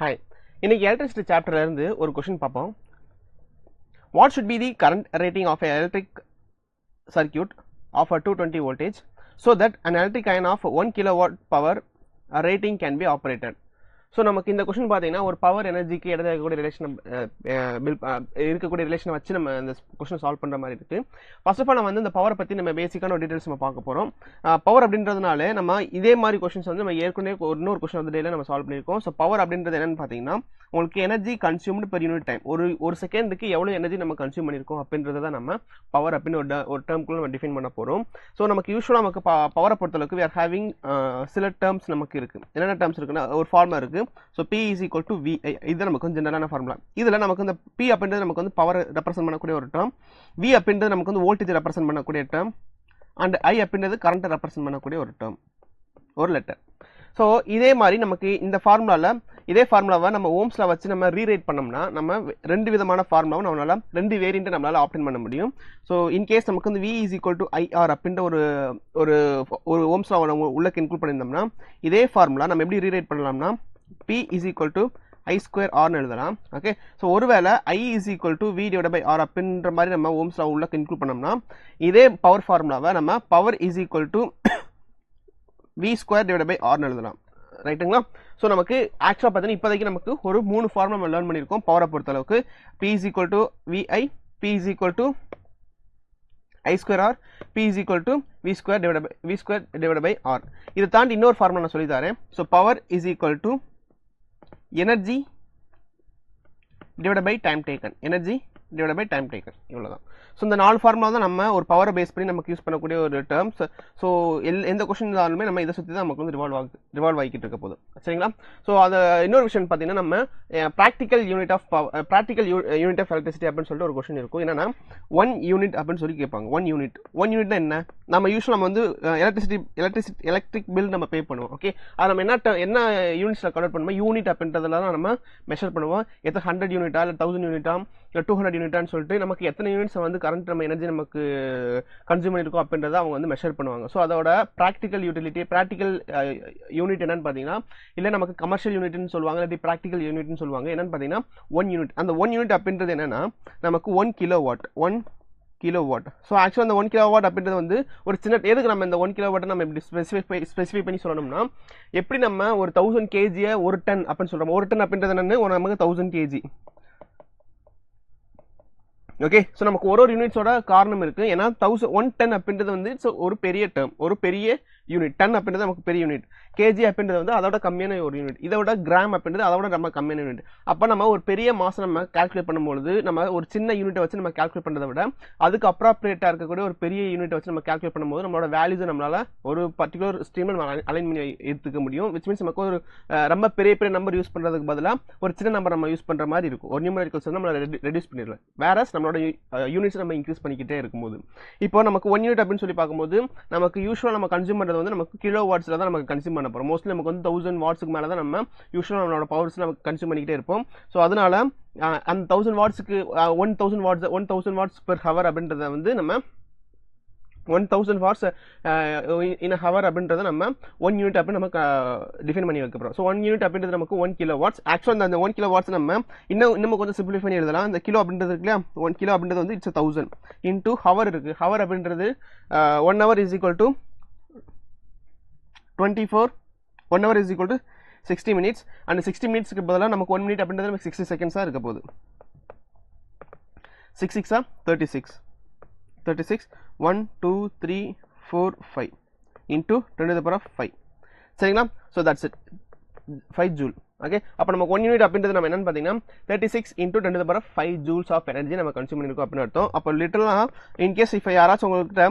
Hi. இன்னைக்கு electricity chapterல இருந்து ஒரு question பார்ப்போம். What should be the current rating of an electric circuit of a 220 voltage so that an electric iron of 1 kilowatt power rating can be operated? So நமக்கு இந்த question பார்த்தீங்கன்னா ஒரு power எனர்ஜிக்கு இடையில இருக்கக்கூடிய ரிலேஷன் இருக்கக்கூடிய ரிலேஷனை வச்சு நம்ம இந்த கொஸ்டின் சால்வ் பண்ணுற மாதிரி இருக்குது. ஃபர்ஸ்ட் ஆஃப் ஆல் நம்ம வந்து இந்த பவரை பற்றி நம்ம பேசிக்கான ஒரு டீட்டெயில்ஸ் நம்ம பார்க்க போகிறோம். பவர் அப்படின்றதுனால நம்ம இதே மாதிரி கொஸ்டின்ஸ் வந்து நம்ம ஏற்கனவே இன்னொரு கொஸ்டின் வந்து டேல நம்ம சால்வ் பண்ணியிருக்கோம். ஸோ பவர் அப்படின்றது என்னன்னு பார்த்தீங்கன்னா உங்களுக்கு energy consumed per unit time, ஒரு செகண்டுக்கு எவ்வளோ எனர்ஜி நம்ம கன்சியூம் பண்ணியிருக்கோம் அப்படின்றத தான் நம்ம பவர் அப்படின்னு ஒரு டேர்ம்குள்ள நம்ம டிஃபைன் பண்ண போகிறோம். ஸோ நமக்கு யூஸ்வலாக நமக்கு பவரை பொறுத்தளவுக்கு we are having சில டேர்ம்ஸ் நமக்கு இருக்குது. என்னென்ன டேர்ம்ஸ் இருக்குன்னா ஒரு ஃபார்முலா இருக்குது. So P is equal to V, இது நமக்கு வந்து ஜெனரலான ஃபார்முலா. இதில் நமக்கு வந்து P அப்படின்றது நமக்கு வந்து பவர் ரெப்ரசென்ட் பண்ணக்கூடிய ஒரு டேர்ம், V அப்படின்றது நமக்கு வந்து வோல்டேஜ் ரெப்ரசென்ட் பண்ணக்கூடிய டேர்ம், அண்ட் I அப்படின்றது கரண்ட் ரெப்ரசென்ட் பண்ணக்கூடிய ஒரு டேர்ம், ஒரு லெட்டர். ஸோ இதே மாதிரி நமக்கு இந்த ஃபார்முலாவில் இதே ஃபார்முலாவை நம்ம ஓம்ஸில் வச்சு நம்ம ரீரைட் பண்ணோம்னா நம்ம ரெண்டு விதமான ஃபார்முலாவும் நம்மளால் ரெண்டு வேரியண்ட்டை நம்மளால் ஆப்டன் பண்ண முடியும். ஸோ இன்கேஸ் நமக்கு வந்து V is equal to IR அப்படின்ற ஒரு ஓம்ஸில் நம்ம உள்ளே இன்க்ளூட் பண்ணியிருந்தோம்னா இதே ஃபார்முலா நம்ம எப்படி ரீரைட் பண்ணலாம்னா P is equal to I square R எழுதலாம். ஓகே, ஸோ ஒருவேளை I is equal to V divided by R அப்படின்ற மாதிரி நம்ம ஓம்ஸ் லா உள்ள இன்க்ளூட் பண்ணோம்னா இதே பவர் ஃபார்முலாவை நம்ம power is equal to V square divided by R எழுதலாம். ரைட்டுங்களா? ஸோ நமக்கு ஆக்சுவலாக பார்த்தீங்கன்னா இப்போதைக்கு நமக்கு ஒரு 3 ஃபார்முலா நம்ம லேர்ன் பண்ணியிருக்கோம் பவரை பொறுத்தளவுக்கு. P is equal to VI, P is equal to I square R, P is equal to V square divided by R. இதை தாண்டி இன்னொரு ஃபார்முலா நான் சொல்லி தரேன். So power is equal to energy divided by time taken, energy divided by time taken, இவ்வளோதான். So இந்த 4 formula தான் நம்ம ஒரு பவரை பேஸ் பண்ணி நமக்கு யூஸ் பண்ணக்கூடிய ஒரு டேர்ம்ஸ். ஸோ எந்த கொஸ்டின் இருந்தாலுமே நம்ம இதை சுற்றி தான் நமக்கு வந்து ரிவால்வ் ஆகிக்கிட்டு இருக்க போதும். சரிங்களா? ஸோ அது இன்னொரு விஷயம் பார்த்தீங்கன்னா நம்ம ப்ராக்டிக்கல் யூனிட் ஆஃப் எலக்ட்ரிசிட்டி அப்படின்னு சொல்லிட்டு ஒரு கொஸ்டின் இருக்கும். என்னன்னா 1 யூனிட் அப்படின்னு சொல்லி கேட்பாங்க. 1 யூனிட்னா என்ன? நம்ம யூஸ்வலாக நம்ம வந்து எலக்ட்ரிக் பில் நம்ம பே பண்ணுவோம். ஓகே, அது நம்ம என்ன யூனிட்ஸில் கன்வெர்ட் பண்ணுவோம், யூனிட் அப்படின்றதுல தான் நம்ம மெஷர் பண்ணுவோம். எத்தனை 100 யூனிட்டா இல்லை 1000 யூனிட்டா இல்லை 200 யூனிட்டான்னு சொல்லிட்டு நமக்கு எத்தனை யூனிட்ஸ் வந்து கரண்ட் நம்ம எனர்ஜி நமக்கு கன்சியூம் பண்ணியிருக்கோம் அப்படின்றத அவங்க வந்து மெஷர் பண்ணுவாங்க. ஸோ அதோட ப்ராக்டிக்கல் யூனிட் என்னன்னு பார்த்தீங்கன்னா இல்லை நமக்கு கமர்ஷியல் யூனிட்னு சொல்லுவாங்க, இல்லாட்டி ப்ராக்டிக்கல் யூனிட்னு சொல்லுவாங்க. என்னன்னு பார்த்தீங்கன்னா 1 யூனிட். அந்த 1 யூனிட் அப்படின்றது என்னன்னா நமக்கு 1 கிலோவாட். ஸோ ஆக்சுவலாக அந்த 1 கிலோவாட் அப்படின்றது வந்து ஒரு சின்ன எதுக்கு நம்ம இந்த 1 கிலோவாட்டை நம்ம இப்படி ஸ்பெசிஃபை பண்ணி சொல்லணும்னா எப்படி நம்ம ஒரு 1000 கேஜியை ஒரு டன் அப்படின்னு சொல்கிறோம். ஒரு டன் அப்படின்றது என்னன்னு நமக்கு 1000 கேஜி. ஓகே, ஸோ நமக்கு ஒரு யூனிட்ஸோட காரணம் இருக்குது. ஏன்னா 1 டன் அப்படின்றது வந்து ஒரு பெரிய டேர்ம், ஒரு பெரிய யூனிட். டன் அப்படின்றது நமக்கு பெரிய யூனிட், கேஜி அப்படின்றது வந்து அதோட கம்மியான ஒரு யூனிட், இதோட கிராம் அப்படின்றது அதோட நம்ம கம்மியான யூனிட். அப்போ நம்ம ஒரு பெரிய மாதம் நம்ம கால்குலேட் பண்ணும்போது நம்ம ஒரு சின்ன யூனிட்டை வச்சு நம்ம கால்குலேட் பண்ணுறதை விட அதுக்கு அப்ராப்ரியேட்டாக இருக்கக்கூடிய ஒரு பெரிய யூனிட்டை வச்சு நம்ம கால்குலேட் பண்ணும்போது நம்மளோட வேல்யூஸை நம்மளால் ஒரு பர்டிகுலர் ஸ்ட்ரீமில் நம்ம அலைன் பண்ணி எடுத்துக்க முடியும். விச் மீன்ஸ் நமக்கு ஒரு ரொம்ப பெரிய நம்பர் யூஸ் பண்ணுறதுக்கு பதிலாக ஒரு சின்ன நம்பர் நம்ம யூஸ் பண்ணுற மாதிரி இருக்கும். ஒரு நியூமரிக்கல்ஸ் வந்து நம்மளை ரெடியூஸ் பண்ணிடலாம். வேற நம்மளோட யூனிட்ஸ் நம்ம இன்க்ரீஸ் பண்ணிக்கிட்டே இருக்கும்போது இப்போ நமக்கு 1 யூனிட் அப்படின்னு சொல்லி பார்க்கும்போது நமக்கு யூஸ்வலாக நம்ம கன்சியூம் பண்ணுறது வந்து நமக்கு கிலோ வாட்ஸில் தான் நமக்கு கன்சியூம் பண்ண போகிறோம். மோஸ்ட்லி நமக்கு வந்து 1000 வாட்ஸுக்கு மேலே தான் நம்ம யூஸ்வலாக நம்மளோட பவர்ஸ் நமக்கு கன்சியூம் பண்ணிக்கிட்டே இருப்போம். ஸோ அதனால அந்த 1000 வாட்ஸுக்கு 1000 வாட்ஸ் பெர் ஹவர் அப்படின்றத வந்து நம்ம 1000 வாட்ஸ் இன் ஹவர் அப்படின்றத நம்ம 1 யூனிட் அப்படின்னு நம்ம டிஃபைன் பண்ணி வைக்க போகிறோம். ஸோ 1 யூனிட் அப்படின்றது நமக்கு 1 கிலோ வாட்ஸ். ஆக்சுவலாக அந்த 1 கிலோ வாட்ஸ் நம்ம இன்னும் கொஞ்சம் சிம்பிளிஃபை பண்ணி எழுதலாம். அந்த கிலோ அப்படின்றது இருக்கு இல்லையா, 1 கிலோ அப்படின்றது வந்து இட்ஸ் 1000 இன்டூ ஹவர் இருக்குது. ஹவர் அப்படின்றது 1 hour is equal to 24, 1 hour is equal to 60 minutes, and 60 மினிட்ஸ்க்கு பதிலாக நமக்கு 1 மினிட் அப்படின்றது நமக்கு 60 செகண்ட்ஸாக இருக்க போகுது. 6 6 36 1 2 3 4 5 into 10 to the power of 5. சரிங்களா? So that's it, 5 joule. Okay, அப்போ நமக்கு 1 யூனிட் அப்படின்றது நம்ம என்னன்னு பார்த்தீங்கன்னா 36 into 10 to the power of 5 joules of energy நம்ம கன்சியூம் பண்ணியிருக்கோம் அப்படின்னு அர்த்தம். அப்போ லிட்டரலாக இன்கேஸ் இப்போ யாராச்சும் உங்கள்கிட்ட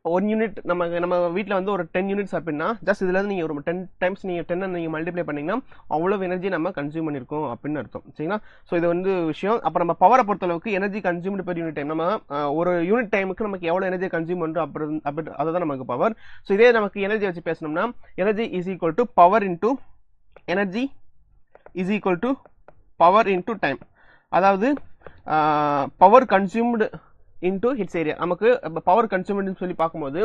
1 யூனிட் நம்ம வீட்டில் வந்து ஒரு 10 யூனிட்ஸ் அப்படின்னா ஜஸ்ட் இதில் நீங்கள் ஒரு 10 டைம்ஸ் நீங்கள் 10 நீங்கள் மல்டிப்ளை பண்ணிங்கன்னா அவ்வளோ எனர்ஜி நம்ம கன்சியூம் பண்ணியிருக்கோம் அப்படின்னு அர்த்தம். சரிங்களா? ஸோ இது வந்து விஷயம். அப்போ நம்ம பவரை பொறுத்தளவுக்கு energy consumed per unit time, நம்ம ஒரு யூனிட் டைமுக்கு நமக்கு எவ்வளோ எனர்ஜி கன்சியூம் பண்ணுறோம் அப்படி அதுதான் நமக்கு பவர். ஸோ இதே நமக்கு எனர்ஜி வச்சு பேசணும்னா energy is equal to power into energy is equal to power into time. அதாவது power consumed into hits area. நமக்கு பவர் கன்சியூம்னு சொல்லி பார்க்கும்போது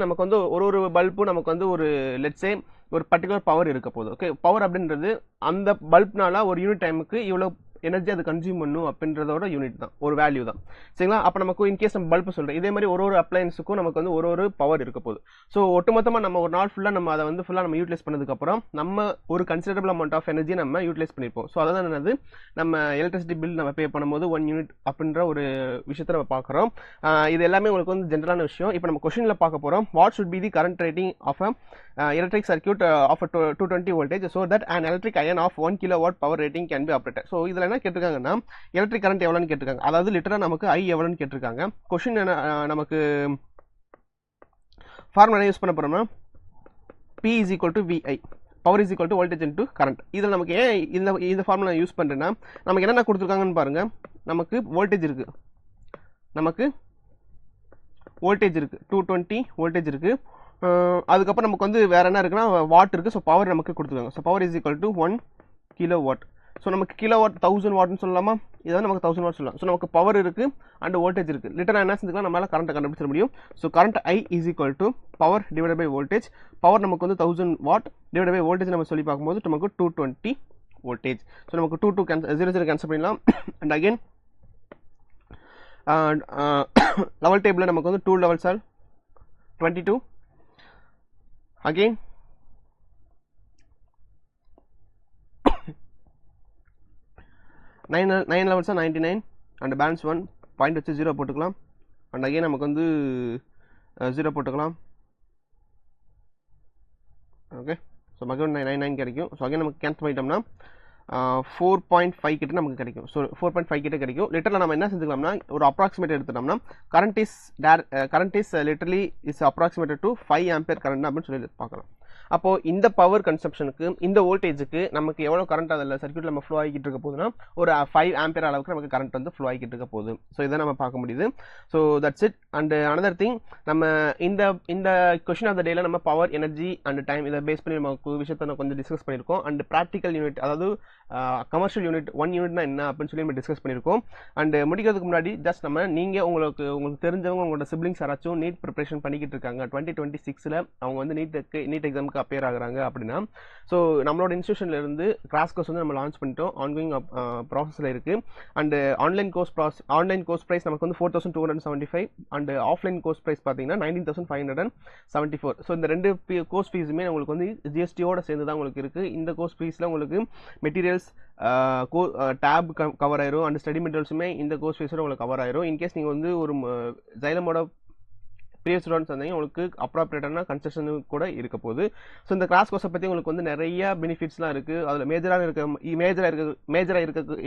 நமக்கு வந்து ஒரு பல்பு நமக்கு வந்து ஒரு லெட்ஸே ஒரு பர்டிகுலர் பவர் இருக்க போகுது. ஓகே, பவர் அப்படின்றது அந்த பல்ப்னால ஒரு யூனிட் டைமுக்கு இவ்வளோ எனர்ஜி அது கன்சியூம் பண்ணும் அப்படின்றதோட யூனிட் தான், ஒரு வேல்யூ தான். சரிங்களா? அப்போ நமக்கு இன்கேஸ் நம்ம பல்ப் சொல்கிறேன், இதே மாதிரி ஒரு அப்ளையன்ஸுக்கும் நமக்கு வந்து ஒரு பவர் இருக்க போகுது. ஸோ ஒட்டுமொத்தமாக நம்ம ஒரு நாள் ஃபுல்லாக நம்ம அதை வந்து ஃபுல்லாக நம்ம யூட்டிலைஸ் பண்ணதுக்கப்புறம் நம்ம ஒரு கன்சிடரபிள் அமௌண்ட் ஆஃப் எனர்ஜி நம்ம யூட்டிலைஸ் பண்ணியிருப்போம். ஸோ அதான் என்னது, நம்ம எலக்ட்ரிசிட்டி பில் நம்ம பே பண்ணும்போது 1 யூனிட் அப்படின்ற ஒரு விஷயத்தை நம்ம பார்க்குறோம். இது எல்லாமே உங்களுக்கு வந்து ஜென்ரலான விஷயம். இப்போ நம்ம கொஸ்டினில் பார்க்க போகிறோம், what should be the current rating of electric circuit of a 220 voltage so that an electric iron of 1 kilowatt power rating can be operated. So இதில் என்ன கேட்டிருக்காங்கன்னா, எலக்ட்ரிக் கரண்ட் எவ்வளோன்னு கேட்டிருக்காங்க, அதாவது லிட்டராக நமக்கு ஐ எவ்வளோன்னு கேட்டிருக்காங்க. கொஸ்டின் என்ன, நமக்கு ஃபார்முலா யூஸ் பண்ண போகிறோம்னா P is equal to VI, power is equal to voltage into current. இதில் நமக்கு ஏன் இந்த ஃபார்முலா யூஸ் பண்ணுறேன்னா, நமக்கு என்னென்ன கொடுத்துருக்காங்கன்னு பாருங்கள். நமக்கு வோல்டேஜ் இருக்குது, நமக்கு வோல்டேஜ் இருக்குது, 220 வோல்டேஜ் இருக்குது. அதுக்கப்புறம் நமக்கு வந்து வேறு என்ன இருக்குன்னா வாட் இருக்குது. ஸோ பவர் நமக்கு கொடுத்துருக்காங்க. So power is equal to 1 kilo watt. So நமக்கு கிலோ வாட் 1000 வாட்னு சொல்லலாமா, இதான் நமக்கு 1000 வாட் சொல்லலாம். ஸோ நமக்கு பவர் இருக்குது அண்ட் வோல்டேஜ் இருக்குது. லிட்டராக என்ன செஞ்சுக்கலாம், நம்மளால் கரண்ட்டை கண்டுபிடிச்சிட முடியும். So current I is equal to power divide by voltage. Power நமக்கு வந்து 1000 வாட் டிவைட் பை வோல்டேஜ் நம்ம சொல்லி பார்க்கும்போது நமக்கு 220 வோல்டேஜ். ஸோ நமக்கு 0 கேன்சல் பண்ணிடலாம். அண்ட் அகெயின் லெவல் டேபிளில் நமக்கு வந்து 2 levels are 22. Again 9 levels are 99 and balance 1 point வச்சு 0 போட்டுக்கலாம். அண்ட் அகைன் நமக்கு வந்து 0 போட்டுக்கலாம். ஓகே, ஸோ மகன் 99 கிடைக்கும். ஸோ அகைன் நமக்கு கேன்சல் பண்ணிட்டோம்னா 4.5 கிட்ட நமக்கு கிடைக்கும். ஸோ 4.5 கிட்ட கிடைக்கும். லிட்டரில் நம்ம என்ன செஞ்சுக்கலாம்னா, ஒரு அப்ராக்சிமேட் எடுத்துட்டோம்னா current is literally is approximated to 5 ampere current அப்படின்னு சொல்லி பார்க்கலாம். அப்போது இந்த பவர் கன்சப்ஷனுக்கு இந்த வோல்டேஜுக்கு நமக்கு எவ்வளோ கரண்ட் அதில் சர்க்யூட்டில் நம்ம ஃப்ளோ ஆகிக்கிட்டு இருக்க போகுதுன்னா ஒரு 5 ஆம்பியர் அளவுக்கு நமக்கு கரண்ட் வந்து ஃப்ளோ ஆகிக்கிட்டு இருக்க போகுது. ஸோ இதை நம்ம பார்க்க முடியுது. So that's it. And another thing, நம்ம இந்த கொஸ்டின் ஆஃப் த டேல நம்ம பவர், எனர்ஜி அண்ட் டைம் இதை பேஸ் பண்ணி நமக்கு விஷயத்தை நம்ம கொஞ்சம் டிஸ்கஸ் பண்ணியிருக்கோம். அண்ட் ப்ராக்டிக்கல் யூனிட், அதாவது கமர்ஷியல் யூனிட் 1 யூனிட்னா என்ன அப்படின்னு சொல்லி நம்ம டிஸ்கஸ் பண்ணியிருக்கோம். அண்ட் முடிக்கிறதுக்கு முன்னாடி ஜஸ்ட் நீங்கள் உங்களுக்கு தெரிஞ்சவங்க, உங்களோட சிப்ளிங்ஸ் யாராச்சும் நீட் ப்ரிப்பரேஷன் பண்ணிக்கிட்டு இருக்காங்க, 2026 அவங்க வந்து நீட் எக்ஸாமுக்கு அப்பியர் ஆகுறாங்க அப்படின்னா, ஸோ நம்மளோட இன்ஸ்டியூஷன்ல இருந்து கிராஸ் கோர்ஸ் வந்து நம்ம லான்ச் பண்ணிட்டோம். ஆன்கோயிங் ப்ராசஸில் இருக்குது. அண்ட் ஆன்லைன் கோர்ஸ் ப்ரைஸ் நமக்கு வந்து 4275 அண்ட் ஆஃப்லைன் கோர்ஸ் ப்ரைஸ் பார்த்தீங்கன்னா 19574. ஸோ இந்த 2 கோர்ஸ் ஃபீஸுமே உங்களுக்கு வந்து ஜிஎஸ்டியோட சேர்ந்து தான் உங்களுக்கு இருக்குது. இந்த கோர்ஸ் ஃபீஸில் உங்களுக்கு மெட்டீரியல்ஸ், டேப் கவர் ஆயிரும் அண்ட் ஸ்டடி மெட்டீரியல்ஸுமே இந்த கோர்ஸ் ஃபீஸோட உங்களுக்கு கவர் ஆயிரும். இன்கேஸ் நீங்கள் வந்து ஒரு ஜைலமோட ப்ரீவியஸ் ஸ்டூடெண்ட்ஸ் வந்தீங்க, உங்களுக்கு அப்ராப்ரேட்டான கன்செஷன் கூட இருக்க போகுது. ஸோ இந்த கிளாஸ் கோர்ஸை பற்றி உங்களுக்கு வந்து நிறைய பெனிஃபிட்ஸ்லாம் இருக்குது. அதில் மேஜராக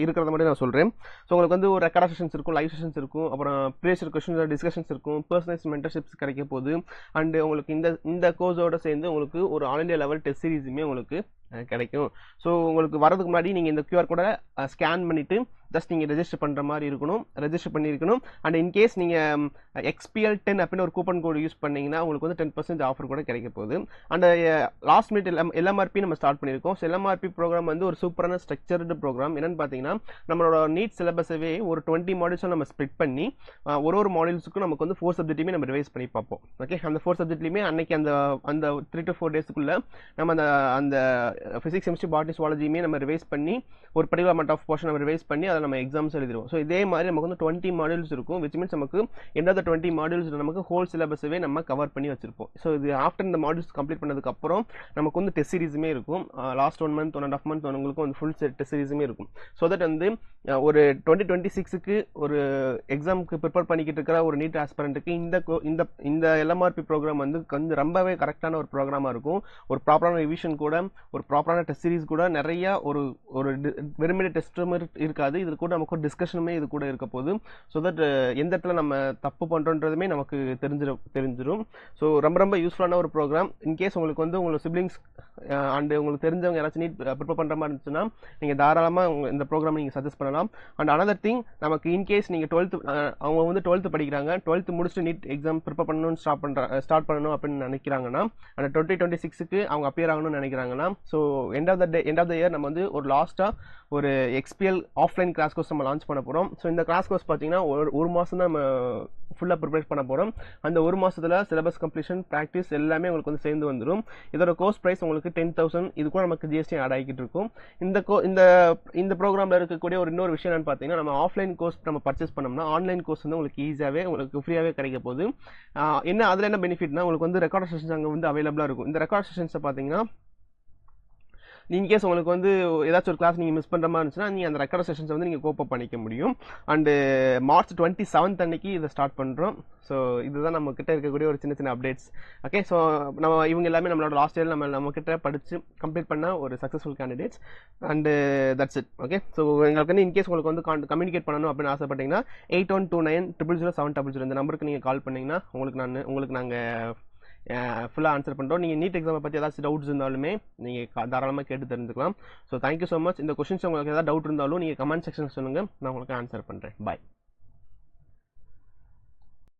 இருக்கிறத மட்டும் நான் சொல்கிறேன். ஸோ உங்களுக்கு வந்து ஒரு ரெக்கார்ட் செஷன்ஸ் இருக்கும், லைவ் செஷன்ஸ் இருக்கும், அப்புறம் ப்ரீவியஸ் கொஸ்டின் டிஸ்கஷன்ஸ் இருக்கும், பர்சனலைஸ் மென்டர்ஷிப்ஸ் கிடைக்க போகுது. அண்ட் உங்களுக்கு இந்த கோர்ஸோட சேர்ந்து உங்களுக்கு ஒரு ஆல் இண்டியா லெவல் டெஸ்ட் சீரீஸுமே உங்களுக்கு கிடைக்கும். ஸோ உங்களுக்கு வரதுக்கு முன்னாடி நீங்கள் இந்த QR கோடை ஸ்கேன் பண்ணிவிட்டு ஜஸ்ட் நீங்கள் ரெஜிஸ்டர் பண்ணுற மாதிரி ரெஜிஸ்டர் பண்ணியிருக்கணும். அண்ட் இன்கேஸ் நீங்கள் XPL10 அப்படின்னு ஒரு கூப்பன் கோடு யூஸ் பண்ணிங்கன்னா உங்களுக்கு வந்து 10% ஆஃபர் கூட கிடைக்க போகுது. அண்ட் லாஸ்ட் மினிட் LMRP நம்ம ஸ்டார்ட் பண்ணியிருக்கோம். ஸோ LMRP ப்ரோக்ராம் வந்து ஒரு சூப்பரான ஸ்ட்ரக்சர்டு ப்ரோக்ராம். என்னென்னு பார்த்தீங்கன்னா, நம்மளோட நீட் சிலபஸவே ஒரு 20 மாடியூல்ஸும் நம்ம ஸ்ப்ளிட் பண்ணி ஒரு மாடியூல்ஸுக்கும் நமக்கு வந்து 4 சப்ஜெக்ட்டுமே நம்ம ரிவைஸ் பண்ணி பார்ப்போம். ஓகே, அந்த 4 சப்ஜெக்ட்லையுமே அன்னைக்கு அந்த 3 to 4 டேஸ்க்குள்ளே நம்ம அந்த ஃபிசிக்ஸ், கெமிஸ்ட்ரி, பாட்னி, சுவாலஜியுமே நம்ம ரிவைஸ் பண்ணி ஒரு பர்டிகுலர் அமௌண்ட் ஆஃப் போர்ஷன் நம்ம ரிவைஸ் பண்ணி அதை நம்ம எக்ஸாம்ஸ் எழுதிடுவோம். ஸோ இதே மாதிரி நமக்கு வந்து 20 மாடியூல்ஸ் இருக்கும். விச் மீன்ஸ் நமக்கு எண்ட் ஆஃப் த 20 மாடியூல்ஸ் நமக்கு ஹோல் சிலபஸவே நம்ம கவர் பண்ணி வச்சிருப்போம். ஸோ இது ஆஃப்டர் இந்த மாடியூல்ஸ் கம்ப்ளீட் பண்ணதுக்கப்புறம் நமக்கு வந்து டெஸ்ட் சீரீஸுமே இருக்கும். லாஸ்ட் 1 month 1.5 month உங்களுக்கு வந்து ஃபுல் டெஸ்ட் சீரீஸுமே இருக்கும். ஸோ தட் வந்து ஒரு 2026க்கு ஒரு எக்ஸாமுக்கு ப்ரிப்பேர் பண்ணிக்கிட்டு இருக்கிற ஒரு நீட் ஆஸ்பிரண்ட்டுக்கு இந்த LMRP ப்ரோக்ராம் வந்து கொஞ்சம் ரொம்பவே கரெக்டான ஒரு ப்ரோக்ராமாக இருக்கும். ஒரு ப்ராப்பரான ரிவிஷன் கூட, ஒரு ப்ராப்பரான டெஸ்ட் சீரீஸ் கூட, நிறைய ஒரு வெறுமனே டெஸ்ட்டும் இருக்காது. இது கூட நமக்கு ஒரு டிஸ்கஷனுமே இது கூட இருக்க போகுது. ஸோ தட் எந்த இடத்துல நம்ம தப்பு பண்ணுறோன்றதுமே நமக்கு தெரிஞ்சிடும். ஸோ ரொம்ப யூஸ்ஃபுல்லான ஒரு ப்ரோக்ராம். இன்கேஸ் உங்களுக்கு வந்து உங்களோட சிப்ளிங்ஸ் அண்ட் உங்களுக்கு தெரிஞ்சவங்க யாராச்சும் நீட் ப்ரிப்பேர் பண்ணுற மாதிரி இருந்துச்சுன்னா நீங்கள் தாராளமாக இந்த ப்ரோக்ராம் நீங்கள் சஜஸ்ட் பண்ணலாம். அண்ட் அனதர் திங், நமக்கு இன்கேஸ் நீங்கள் 12th அவங்க வந்து 12th படிக்கிறாங்க, 12th முடிச்சுட்டு நீட் எக்ஸாம் ப்ரிப்பேர் பண்ணணும்னு ஸ்டார்ட் பண்ணணும் அப்படின்னு நினைக்கிறாங்கன்னா, அந்த 2026க்கு அவங்க அப்பியர் ஆகணும்னு நினைக்கிறாங்கன்னா, so end of the year நம்ம வந்து ஒரு லாஸ்ட்டாக ஒரு XPL ஆஃப்லைன் கிராஸ் கோர்ஸ் நம்ம லான்ச் பண்ண போகிறோம். ஸோ இந்த கிராஸ் கோர்ஸ் பார்த்தீங்கன்னா ஒரு மாதம் தான் நம்ம ஃபுல்லாக ப்ரிப்பேர் பண்ண போகிறோம். அந்த ஒரு மாதத்தில் சிலபஸ் கம்ப்ளீஷன், ப்ராக்டிஸ் எல்லாமே உங்களுக்கு வந்து சேர்ந்து வந்துடும். இதோட கோர்ஸ் ப்ரைஸ் உங்களுக்கு 10,000. இது கூட நமக்கு GST ஆட் ஆகிக்கிட்டு இருக்கும். இந்த ப்ரோக்ராமில் இருக்கக்கூடிய இன்னொரு விஷயம் என்னன்னு பார்த்தீங்கன்னா, நம்ம ஆஃப்லைன் கோர்ஸ் நம்ம பர்ச்சேஸ் பண்ணோம்னா ஆன்லைன் கோர்ஸ் வந்து உங்களுக்கு ஈஸியாகவே உங்களுக்கு ஃப்ரீயாகவே கிடைக்க போகுது. அதில் என்ன பெனிஃபிட்னா, உங்களுக்கு வந்து ரெக்கார்ட் செஷன்ஸ் அங்கே வந்து அவைலபிளாக இருக்கும். இந்த ரெக்கார்ட் செஷன்ஸை பார்த்தீங்கன்னா, இன்கேஸ் உங்களுக்கு வந்து ஏதாச்சும் ஒரு கிளாஸ் நீங்கள் மிஸ் பண்ணுற மாதிரி இருந்துச்சுன்னா நீங்கள் அந்த ரெக்கார்ட் செஷன்ஸை வந்து நீங்கள் கோப்பப் பண்ணிக்க முடியும். அண்டு March 27 அன்னைக்கு இதை ஸ்டார்ட் பண்ணுறோம். ஸோ இதுதான் நம்ம கிட்ட இருக்கக்கூடிய ஒரு சின்ன அப்டேட்ஸ். ஓகே, ஸோ இவங்க எல்லாமே நம்மளோட லாஸ்ட் இயர் நம்ம கிட்ட படித்து கம்ப்ளீட் பண்ண ஒரு successful candidates. And that's it. Okay, so எங்களுக்கு வந்து இன்கேஸ் உங்களுக்கு வந்து கம்யூனிகேட் பண்ணணும் அப்படின்னு ஆசைப்பட்டீங்கன்னா 8129000700 இந்த நம்பருக்கு நீங்கள் கால் பண்ணிங்கன்னா உங்களுக்கு நாங்கள் ஃபுல்லாக ஆன்சர் பண்ணுறோம். நீங்கள் நீட் எக்ஸாமை பற்றி ஏதாச்சும் டவுட்ஸ் இருந்தாலுமே நீங்கள் தாராளமாக கேட்டு தெரிஞ்சுக்கலாம். So thank you so much. இந்த கொஸ்டின்ஸ் உங்களுக்கு ஏதாவது டவுட் இருந்தாலும் நீங்கள் கமெண்ட் செக்ஷன் சொல்லுங்கள், நான் உங்களுக்கு ஆன்சர் பண்ணுறேன். பாய்.